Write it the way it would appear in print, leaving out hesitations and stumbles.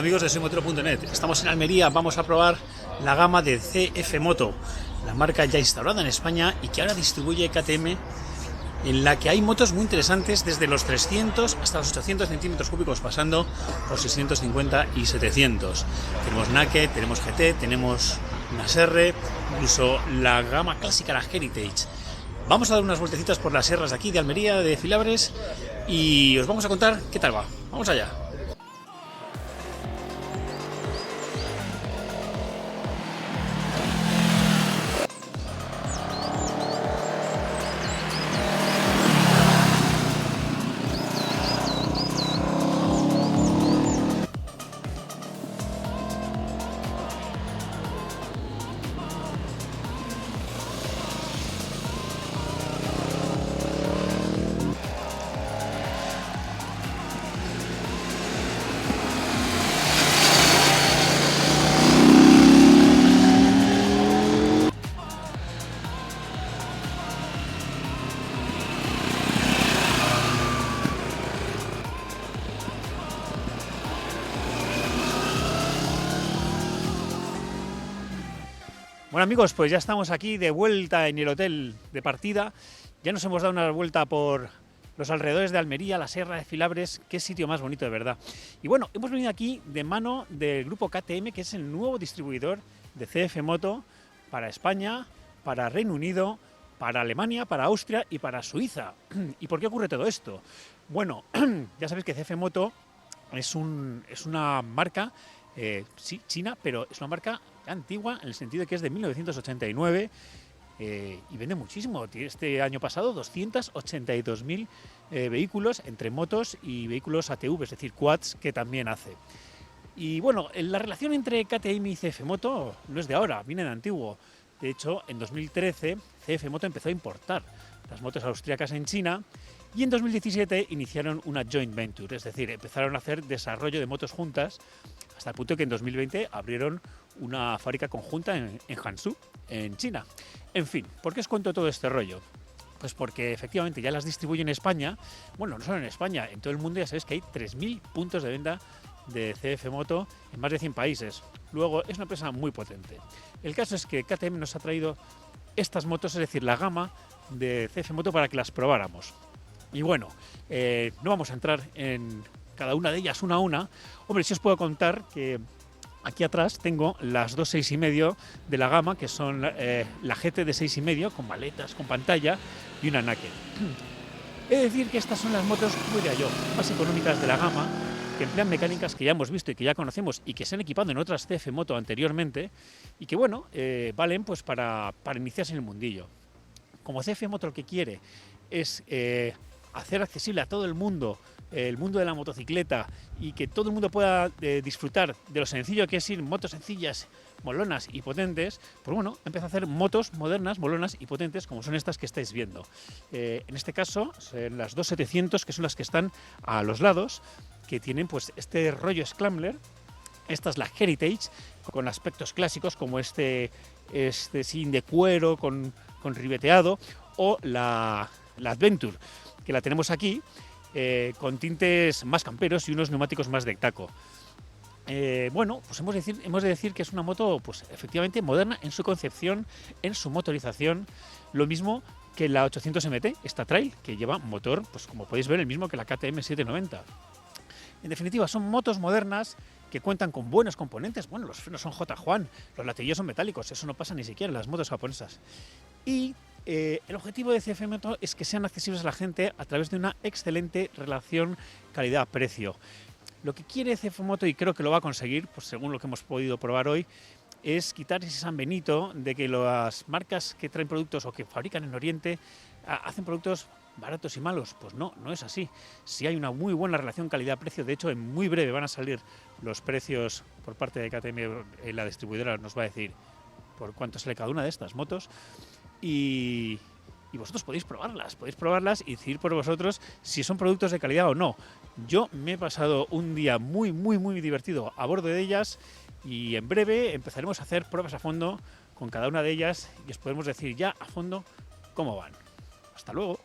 amigos de soymotero.net, estamos en Almería, vamos a probar la gama de CF Moto, la marca ya instaurada en España y que ahora distribuye KTM, en la que hay motos muy interesantes desde los 300 hasta los 800 centímetros cúbicos, pasando por 650 y 700. Tenemos Naked, tenemos GT, tenemos unas R, incluso la gama clásica, la Heritage. Vamos a dar unas vueltecitas por las sierras de aquí, de Almería, de Filabres, y os vamos a contar qué tal va. Vamos allá. Bueno amigos, pues ya estamos aquí de vuelta en el hotel de partida. Ya nos hemos dado una vuelta por los alrededores de Almería, la Sierra de Filabres. Qué sitio más bonito, de verdad. Y bueno, hemos venido aquí de mano del grupo KTM, que es el nuevo distribuidor de CF Moto para España, para Reino Unido, para Alemania, para Austria y para Suiza. ¿Y por qué ocurre todo esto? Bueno, ya sabéis que CF Moto es una marca, sí, china, pero es una marca antigua en el sentido de que es de 1989 y vende muchísimo. Este año pasado 282.000 vehículos entre motos y vehículos ATV, es decir, quads, que también hace. Y bueno, la relación entre KTM y CF Moto no es de ahora, viene de antiguo. De hecho, en 2013 CF Moto empezó a importar las motos austríacas en China y en 2017 iniciaron una joint venture, es decir, empezaron a hacer desarrollo de motos juntas, hasta el punto que en 2020 abrieron una fábrica conjunta en Hangzhou, en China. En fin, ¿por qué os cuento todo este rollo? Pues porque efectivamente ya las distribuyen en España, bueno, no solo en España, en todo el mundo ya sabéis que hay 3.000 puntos de venta de CF Moto en más de 100 países. Luego, es una empresa muy potente. El caso es que KTM nos ha traído estas motos, es decir, la gama de CF Moto para que las probáramos. Y bueno, no vamos a entrar en cada una de ellas una a una. Hombre, sí os puedo contar que aquí atrás tengo las dos 6,5 de la gama, que son la GT de 6,5 con maletas, con pantalla y una Naked. He de decir que estas son las motos, como diría yo, más económicas de la gama, que emplean mecánicas que ya hemos visto y que ya conocemos y que se han equipado en otras CF Moto anteriormente y que bueno, valen pues para iniciarse en el mundillo. Como CF Moto lo que quiere es hacer accesible a todo el mundo de la motocicleta y que todo el mundo pueda disfrutar de lo sencillo que es ir motos sencillas, molonas y potentes, pues bueno, empieza a hacer motos modernas, molonas y potentes como son estas que estáis viendo. En este caso, son las 2700, que son las que están a los lados, que tienen pues este rollo Scrambler. Esta es la Heritage, con aspectos clásicos como este sillín de cuero con ribeteado, o la Adventure, que la tenemos aquí, con tintes más camperos y unos neumáticos más de taco. Bueno, pues hemos de decir que es una moto pues efectivamente moderna en su concepción, en su motorización, lo mismo que la 800 MT, esta trail, que lleva motor, pues como podéis ver, el mismo que la KTM 790. En definitiva, son motos modernas que cuentan con buenos componentes. Bueno, los frenos son J-Juan, los latillos son metálicos, eso no pasa ni siquiera en las motos japonesas. Y el objetivo de CF Moto es que sean accesibles a la gente a través de una excelente relación calidad-precio. Lo que quiere CF Moto, y creo que lo va a conseguir, pues según lo que hemos podido probar hoy, es quitar ese San Benito de que las marcas que traen productos o que fabrican en Oriente hacen productos baratos y malos. Pues no, no es así. Si hay una muy buena relación calidad-precio, de hecho en muy breve van a salir los precios por parte de KTM, la distribuidora nos va a decir por cuánto sale cada una de estas motos. Y vosotros podéis probarlas y decidir por vosotros si son productos de calidad o no. Yo me he pasado un día muy divertido a bordo de ellas y en breve empezaremos a hacer pruebas a fondo con cada una de ellas y os podemos decir ya a fondo cómo van. Hasta luego.